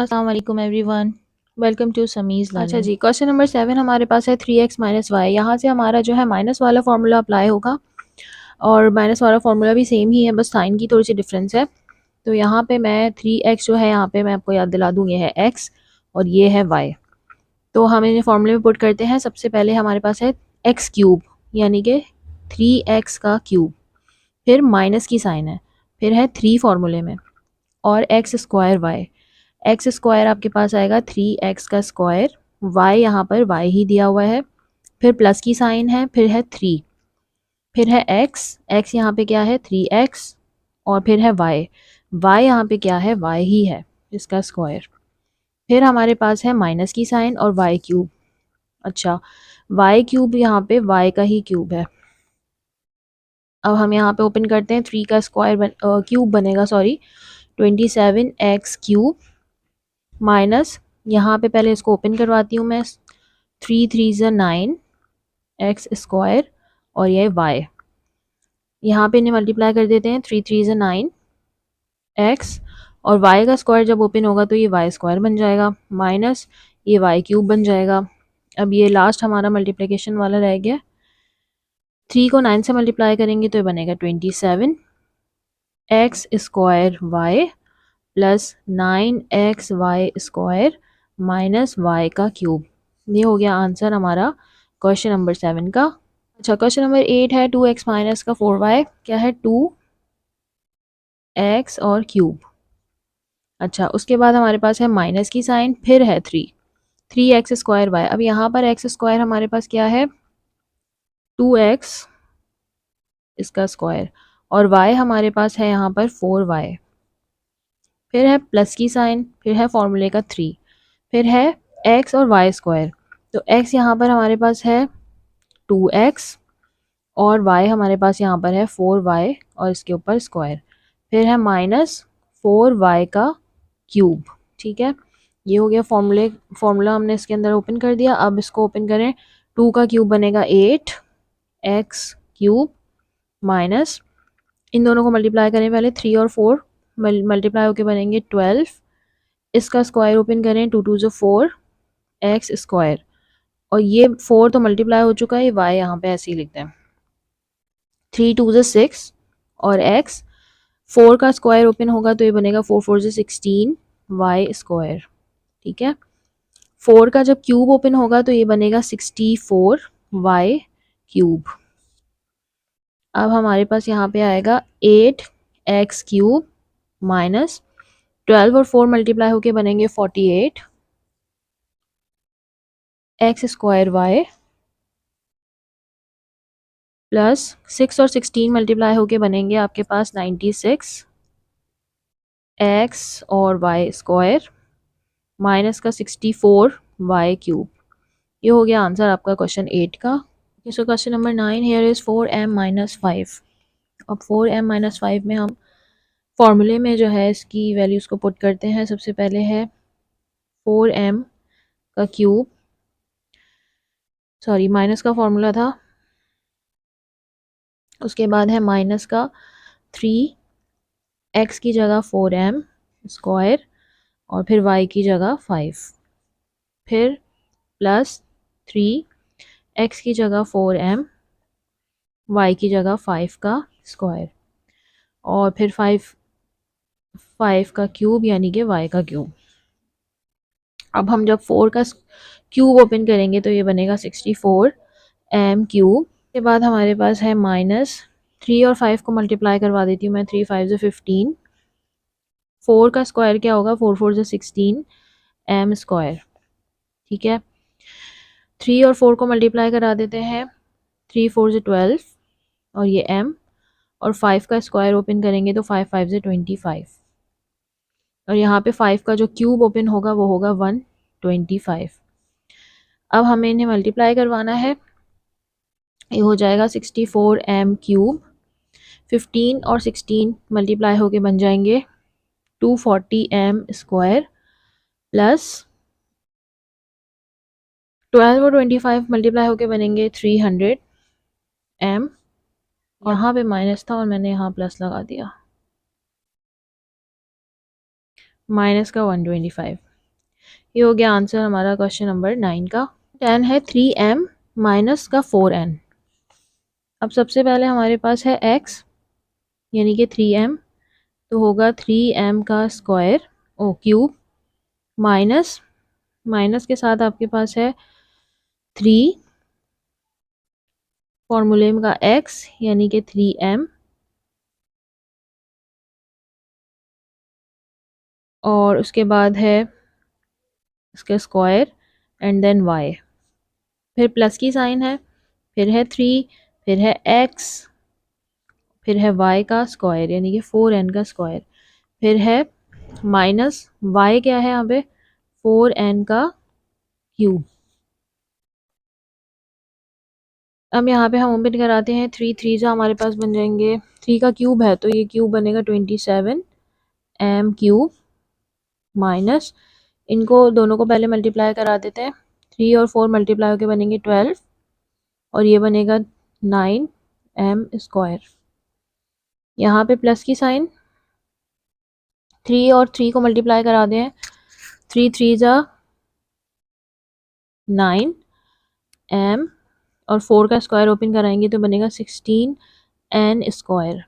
अस्सलाम वालेकुम everyone, welcome to समीज़ learning. अच्छा जी, क्वेश्चन नंबर 7 हमारे पास है 3x माइनस वाई। यहाँ से हमारा जो है माइनस वाला फार्मूला अप्लाई होगा और माइनस वाला फार्मूला भी सेम ही है, बस साइन की थोड़ी सी डिफरेंस है। तो यहाँ पे मैं 3x जो है, यहाँ पे मैं आपको याद दिला दूँ, ये है x और ये है y। तो हम इन्हें फार्मूले में पुट करते हैं। सबसे पहले हमारे पास है x क्यूब, यानी कि 3x का क्यूब, फिर माइनस की साइन है, फिर है 3 फार्मूले में, और x square y. X square आपके पास आएगा 3x का स्क्वायर, y यहाँ पर y ही दिया हुआ है, फिर प्लस की साइन है, फिर है 3, फिर है x यहाँ पे क्या है 3x, और फिर है y यहाँ पे क्या है y ही है इसका स्क्वायर, फिर हमारे पास है माइनस की साइन और y क्यूब। अच्छा, y क्यूब यहाँ पे y का ही क्यूब है। अब हम यहाँ पे ओपन करते हैं, 3 का स्क्वायर क्यूब बनेगा, सॉरी 27x क्यूब, माइनस यहाँ पे पहले इसको ओपन करवाती हूँ मैं, 3 3 ज़ा 9 एक्स स्क्वायर, और ये y यहाँ पे इन्हें मल्टीप्लाई कर देते हैं, 3 3 ज़ा 9 एक्स, और y का स्क्वायर जब ओपन होगा तो ये y स्क्वायर बन जाएगा, माइनस ये y क्यूब बन जाएगा। अब ये लास्ट हमारा मल्टीप्लिकेशन वाला रह गया, 3 को 9 से मल्टीप्लाई करेंगे तो ये बनेगा 27 x square y plus 9x y square minus y का क्यूब। ये हो गया आंसर हमारा क्वेश्चन नंबर 7 का। अच्छा, क्वेश्चन नंबर 8 है 2x माइनस का 4y, क्या है 2x और क्यूब। अच्छा, उसके बाद हमारे पास है माइनस की साइन, फिर है 3 स्क्वायर वाई। अब यहाँ पर एक्स स्क्वायर हमारे पास क्या है 2x इसका स्क्वायर, और y हमारे पास है यहाँ पर 4y, फिर है प्लस की साइन, फिर है फॉर्मूले का 3, फिर है x और y स्क्वायर। तो x यहाँ पर हमारे पास है 2x, और y हमारे पास यहाँ पर है 4y और इसके ऊपर स्क्वायर, फिर है माइनस 4y का क्यूब। ठीक है, ये हो गया फॉर्मूला हमने इसके अंदर ओपन कर दिया। अब इसको ओपन करें, 2 का क्यूब बनेगा 8x क्यूब, माइनस इन दोनों को मल्टीप्लाई करें पहले, 3 और 4 मल्टीप्लाई होके बनेंगे 12, इसका स्क्वायर ओपन करें, 2 2 ज़ा 4 एक्स स्क्वायर, और ये 4 तो मल्टीप्लाई हो चुका है, ये y यहाँ पे ऐसे ही लिखते हैं, 3 2 ज़ा 6 और x, 4 का स्क्वायर ओपन होगा तो ये बनेगा 4 4 ज़ा 16 y स्क्वायर। ठीक है, 4 का जब क्यूब ओपन होगा तो ये बनेगा 64 y क्यूब। अब हमारे पास यहाँ पे आएगा 8x क्यूब माइनस 12 और 4 मल्टीप्लाई होके बनेंगे 48 एक्स स्क्वायर वाई, प्लस 6 और 16 मल्टीप्लाई होके बनेंगे आपके पास 96 एक्स और वाई स्क्वायर, माइनस का 64 वाई क्यूब। ये हो गया आंसर आपका क्वेश्चन 8 का। So question number 9 here is 4m minus 5। अब 4m माइनस 5 में हम फॉर्मूले में जो है इसकी वैल्यूज़ को पुट करते हैं। सबसे पहले है 4m का क्यूब, सॉरी माइनस का फॉर्मूला था, उसके बाद है माइनस का 3x की जगह 4m स्क्वायर, और फिर y की जगह 5, फिर प्लस 3x की जगह 4m, y की जगह 5 का स्क्वायर, और फिर 5 का क्यूब यानी कि y का क्यूब। अब हम जब 4 का क्यूब ओपन करेंगे तो ये बनेगा 64m क्यूब। के बाद हमारे पास है माइनस 3 और 5 को मल्टीप्लाई करवा देती हूँ मैं, 3 5 ज़ा 15, 4 का स्क्वायर क्या होगा 4 4 ज़ा 16 m स्क्वायर। ठीक है, 3 और 4 को मल्टीप्लाई करा देते हैं, 3 4 ज़ा 12 और ये m, और 5 का स्क्वायर ओपन करेंगे तो 5 5 ज़ा 25, और यहाँ पे 5 का जो क्यूब ओपन होगा वो होगा 125। अब हमें इन्हें मल्टीप्लाई करवाना है, ये हो जाएगा 64m क्यूब, 15 और 16 मल्टीप्लाई होके बन जाएंगे 240m स्क्वायर, प्लस 12 और 25 मल्टीप्लाई होके बनेंगे 300m। यहाँ पे माइनस था और मैंने यहाँ प्लस लगा दिया, माइनस का 125। ये हो गया आंसर हमारा क्वेश्चन नंबर 9 का। 10 है 3m माइनस का 4n। अब सबसे पहले हमारे पास है x यानी कि 3m, तो होगा 3m का स्क्वायर ओ क्यूब माइनस माइनस के साथ आपके पास है 3 फॉर्मूले का x यानी कि 3m और उसके बाद है इसका स्क्वायर एंड देन y, फिर प्लस की साइन है, फिर है 3, फिर है x, फिर है y का स्क्वायर यानी कि 4n का स्क्वायर, फिर है माइनस y क्या है यहाँ पे 4n का क्यूब। अब यहाँ पे हम ओपन कराते हैं 3 3 जो हमारे पास बन जाएंगे, 3 का क्यूब है तो ये क्यूब बनेगा 27m क्यूब माइनस, इनको दोनों को पहले मल्टीप्लाई करा देते हैं, 3 और 4 मल्टीप्लाई होकर बनेंगे 12 और ये बनेगा 9m स्क्वायर। यहाँ पे प्लस की साइन, 3 और 3 को मल्टीप्लाई करा दें, 3 3 जा 9m और 4 का स्क्वायर ओपन कराएंगे तो बनेगा 16n स्क्वायर।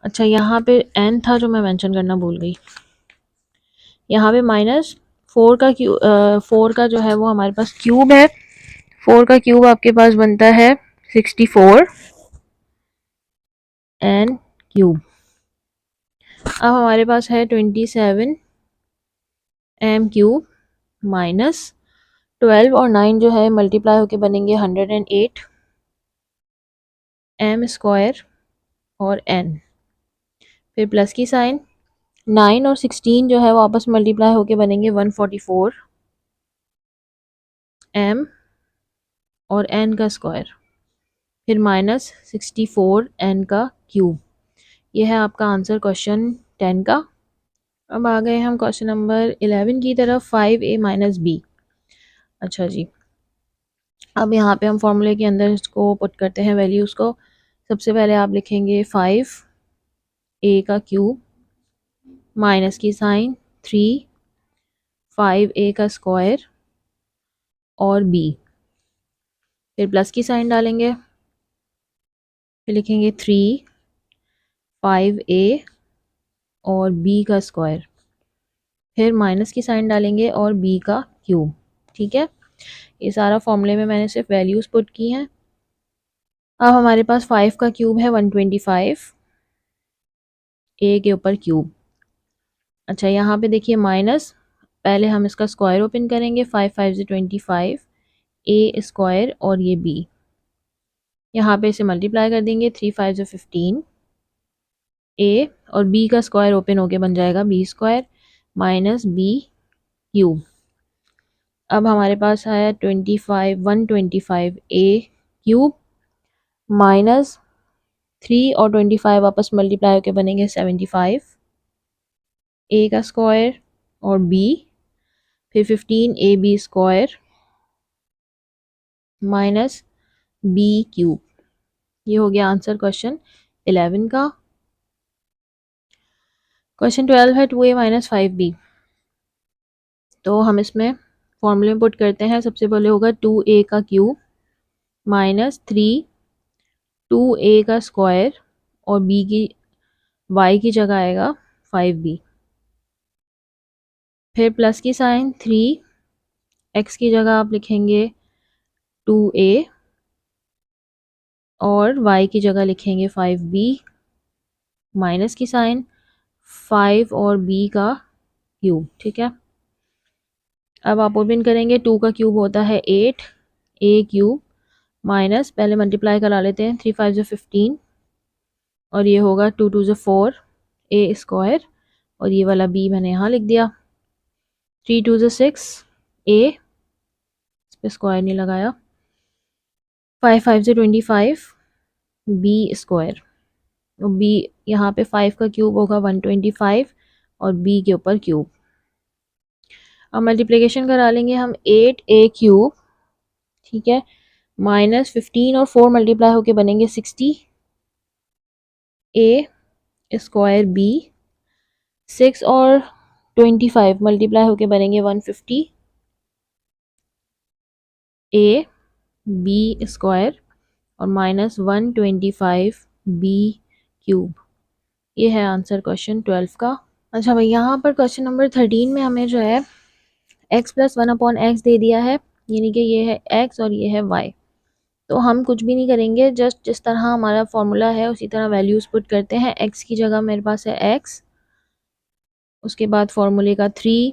अच्छा यहाँ पे n था जो मैं मेंशन करना भूल गई, यहाँ पे माइनस 4 का क्यूब 4 का जो है वो हमारे पास क्यूब है, 4 का क्यूब आपके पास बनता है 64 n क्यूब। अब हमारे पास है 27 m क्यूब माइनस 12 और 9 जो है मल्टीप्लाई होके बनेंगे 108 m स्क्वायर और n, फिर प्लस की साइन, 9 और 16 जो है वो आपस में मल्टीप्लाई होके बनेंगे 144 m और n का स्क्वायर, फिर माइनस 64 n का क्यूब। ये है आपका आंसर क्वेश्चन 10 का। अब आ गए हम क्वेश्चन नंबर 11 की तरफ, 5a माइनस बी। अच्छा जी, अब यहाँ पे हम फॉर्मूले के अंदर इसको पुट करते हैं वैल्यूज़ को। सबसे पहले आप लिखेंगे 5a का क्यूब माइनस की साइन 3 5a का स्क्वायर और b, फिर प्लस की साइन डालेंगे, फिर लिखेंगे 3 5a और b का स्क्वायर, फिर माइनस की साइन डालेंगे और b का क्यूब। ठीक है, ये सारा फॉर्मूले में मैंने सिर्फ वैल्यूज़ पुट की हैं। अब हमारे पास 5 का क्यूब है 125 a के ऊपर क्यूब। अच्छा यहाँ पे देखिए माइनस, पहले हम इसका स्क्वायर ओपन करेंगे, 5 5 से 25 a स्क्वायर और ये b, यहाँ पे इसे मल्टीप्लाई कर देंगे, 3 5 से 15 a और b का स्क्वायर ओपन होके बन जाएगा b square minus b cube. अब हमारे पास है 125 a क्यूब माइनस 3 और 25 वापस मल्टीप्लाई होके बनेंगे 75 a का स्क्वायर और b, फिर 15 a b square minus b cube. ये हो गया आंसर क्वेश्चन 11 का। क्वेश्चन 12 है 2a माइनस 5b, तो हम इसमें फॉर्मूले में पुट करते हैं। सबसे पहले होगा 2a का क्यूब माइनस 3 2a का स्क्वायर और b की y की जगह आएगा 5b, फिर प्लस की साइन 3 x की जगह आप लिखेंगे 2a और y की जगह लिखेंगे 5b, माइनस की साइन 5 और b का क्यूब। ठीक है, अब आप ओपन करेंगे, 2 का क्यूब होता है 8 a क्यूब माइनस, पहले मल्टीप्लाई करा लेते हैं, 3 5 जो 15 और ये होगा 2 2 जो 4 a स्क्वायर और ये वाला b मैंने यहाँ लिख दिया, 3 2 जो 6 a, इस पर स्क्वायर नहीं लगाया, 5 5 जो 25 b स्क्वायर, तो b यहाँ पे 5 का क्यूब होगा 125 और b के ऊपर क्यूब। अब मल्टीप्लिकेशन करा लेंगे हम 8a क्यूब, ठीक है, माइनस 15 और 4 मल्टीप्लाई होके बनेंगे 60 a स्क्वायर b, 6 और 25 मल्टीप्लाई होके बनेंगे 150 ए बी स्क्वायर और माइनस 125 बी क्यूब। ये है आंसर क्वेश्चन 12 का। अच्छा भाई, यहाँ पर क्वेश्चन नंबर 13 में हमें जो है x प्लस 1/x दे दिया है, यानी कि ये है x और ये है y। तो हम कुछ भी नहीं करेंगे, जस्ट जिस तरह हमारा फॉर्मूला है उसी तरह वैल्यूज़ पुट करते हैं। x की जगह मेरे पास है x, उसके बाद फॉर्मूले का 3,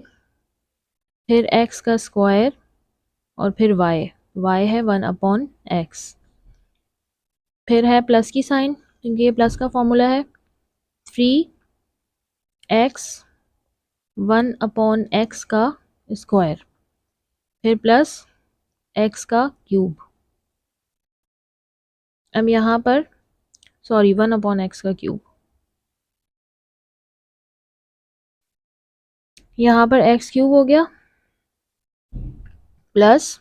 फिर x का स्क्वायर और फिर y है 1/x, फिर है प्लस की साइन क्योंकि ये प्लस का फॉर्मूला है, 3x 1/x का स्क्वायर, फिर प्लस x का क्यूब। अब यहाँ पर 1/x का क्यूब, यहाँ पर x क्यूब हो गया, प्लस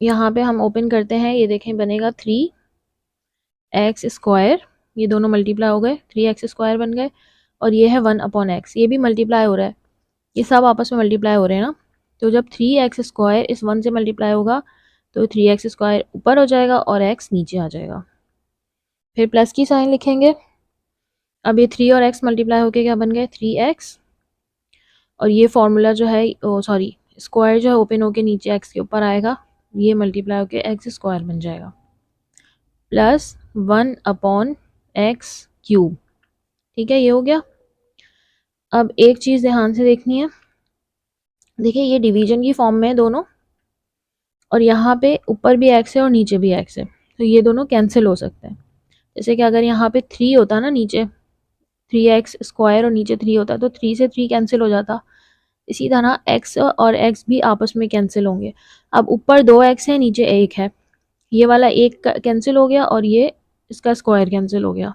यहाँ पे हम ओपन करते हैं, ये देखें बनेगा 3x स्क्वायर, ये दोनों मल्टीप्लाई हो गए, 3x स्क्वायर बन गए, और ये है 1/x, ये भी मल्टीप्लाई हो रहा है, ये सब आपस में मल्टीप्लाई हो रहे हैं ना। तो जब 3x स्क्वायर इस 1 से मल्टीप्लाई होगा तो 3x स्क्वायर ऊपर हो जाएगा और x नीचे आ जाएगा, फिर प्लस की साइन लिखेंगे। अब ये 3 और x मल्टीप्लाई होके क्या बन गए 3x, और ये फॉर्मूला जो है स्क्वायर जो है ओपन होके नीचे x के ऊपर आएगा, ये मल्टीप्लाई होके x स्क्वायर बन जाएगा, प्लस 1/x क्यूब। ठीक है, ये हो गया। अब एक चीज़ ध्यान से देखनी है, देखिए ये डिवीजन की फॉर्म में है दोनों, और यहाँ पे ऊपर भी x है और नीचे भी x है, तो ये दोनों कैंसिल हो सकते हैं। जैसे कि अगर यहाँ पे 3 होता ना, नीचे 3x स्क्वायर और नीचे 3 होता तो 3 से 3 कैंसिल हो जाता, इसी तरह x और x भी आपस में कैंसिल होंगे। अब ऊपर 2x है, नीचे 1 है, ये वाला 1 कैंसिल हो गया और ये इसका स्क्वायर कैंसिल हो गया।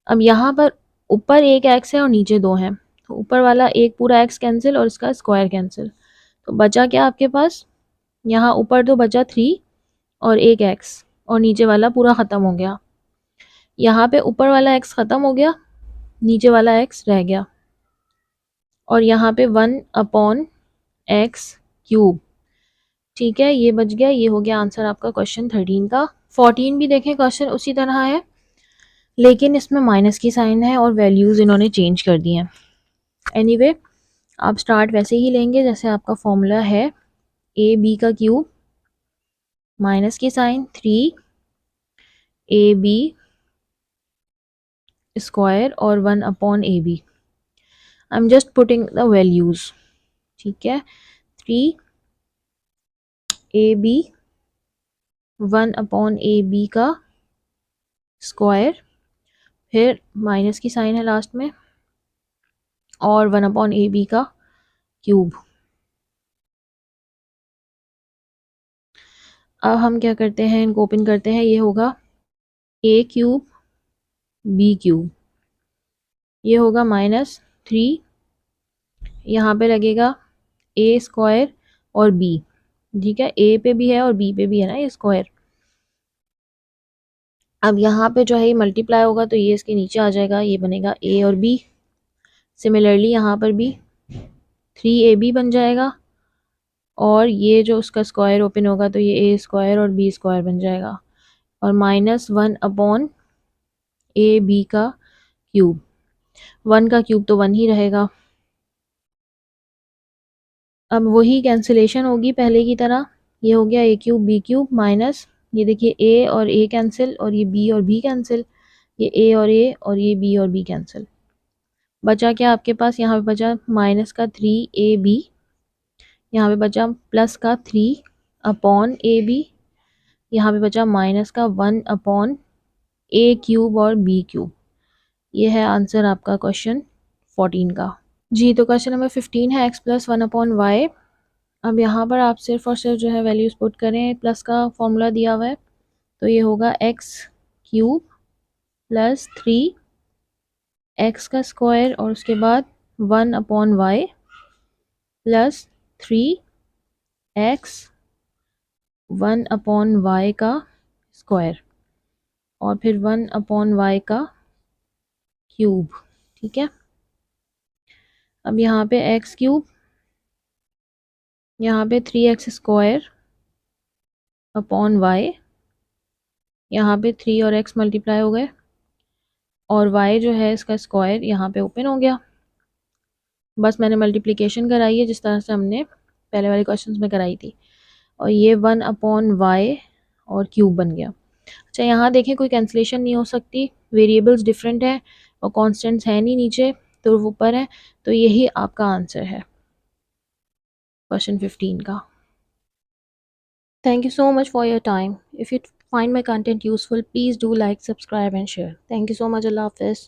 अब यहाँ पर ऊपर 1 x है और नीचे 2 है, तो ऊपर वाला 1 पूरा x कैंसिल और इसका स्क्वायर कैंसिल, तो बचा क्या आपके पास, यहाँ ऊपर तो बचा 3 और 1 x, और नीचे वाला पूरा ख़त्म हो गया। यहाँ पे ऊपर वाला x ख़त्म हो गया, नीचे वाला x रह गया, और यहाँ पे 1/x क्यूब। ठीक है, ये बच गया, ये हो गया आंसर आपका क्वेश्चन 13 का। 14 भी देखें, क्वेश्चन उसी तरह है लेकिन इसमें माइनस की साइन है और वैल्यूज़ इन्होंने चेंज कर दी हैं। एनीवे, आप स्टार्ट वैसे ही लेंगे जैसे आपका फॉर्मूला है, ए बी का क्यूब, माइनस की साइन, 3ab स्क्वायर और 1/ab। I am just putting the values. ठीक है, 3ab 1/ab का स्क्वायर, फिर माइनस की साइन है लास्ट में, और 1/ab का क्यूब। अब हम क्या करते हैं, इनको ओपन करते हैं, ये होगा a क्यूब b क्यूब, ये होगा -3, यहाँ पे लगेगा a स्क्वायर और b। ठीक है, a पे भी है और b पे भी है ना ये स्क्वायर। अब यहाँ पे जो है ये मल्टीप्लाई होगा तो ये इसके नीचे आ जाएगा, ये बनेगा a और b। सिमिलरली यहाँ पर भी 3ab बन जाएगा, और ये जो उसका स्क्वायर ओपन होगा तो ये a स्क्वायर और b स्क्वायर बन जाएगा, और -1/ab का क्यूब। 1 का क्यूब तो 1 ही रहेगा। अब वही कैंसिलेशन होगी पहले की तरह, ये हो गया a cube b cube minus, ये देखिए a और a कैंसिल, और ये b और b कैंसिल, ये a और ये b और b कैंसिल। बचा क्या आपके पास, यहाँ पे बचा माइनस का 3ab, यहाँ पे बचा प्लस का 3/ab, यहाँ पे बचा माइनस का 1/a क्यूब और b क्यूब। ये है आंसर आपका क्वेश्चन 14 का। जी, तो क्वेश्चन नंबर 15 है x प्लस 1/y। अब यहाँ पर आप सिर्फ और सिर्फ जो है वैल्यूज पुट करें, प्लस का फॉर्मूला दिया हुआ है, तो ये होगा x क्यूब प्लस 3x का स्क्वायर और उसके बाद 1/y प्लस 3x 1/y का स्क्वायर और फिर 1/y का क्यूब। ठीक है, अब यहाँ पे एक्स क्यूब, यहाँ पे 3x² अपॉन वाई, यहाँ पे 3 और x मल्टीप्लाई हो गए और y जो है इसका स्क्वायर यहाँ पे ओपन हो गया। बस मैंने मल्टीप्लिकेशन कराई है जिस तरह से हमने पहले वाले क्वेश्चंस में कराई थी, और ये 1/y और क्यूब बन गया। अच्छा यहाँ देखें कोई कैंसिलेशन नहीं हो सकती, वेरिएबल्स डिफरेंट है और कॉन्स्टेंट्स है नहीं नीचे तो वो ऊपर है, तो यही आपका आंसर है क्वेश्चन 15 का। Thank you so much for your time. If you find my content useful, please do like, subscribe and share. Thank you so much. Allah Hafiz.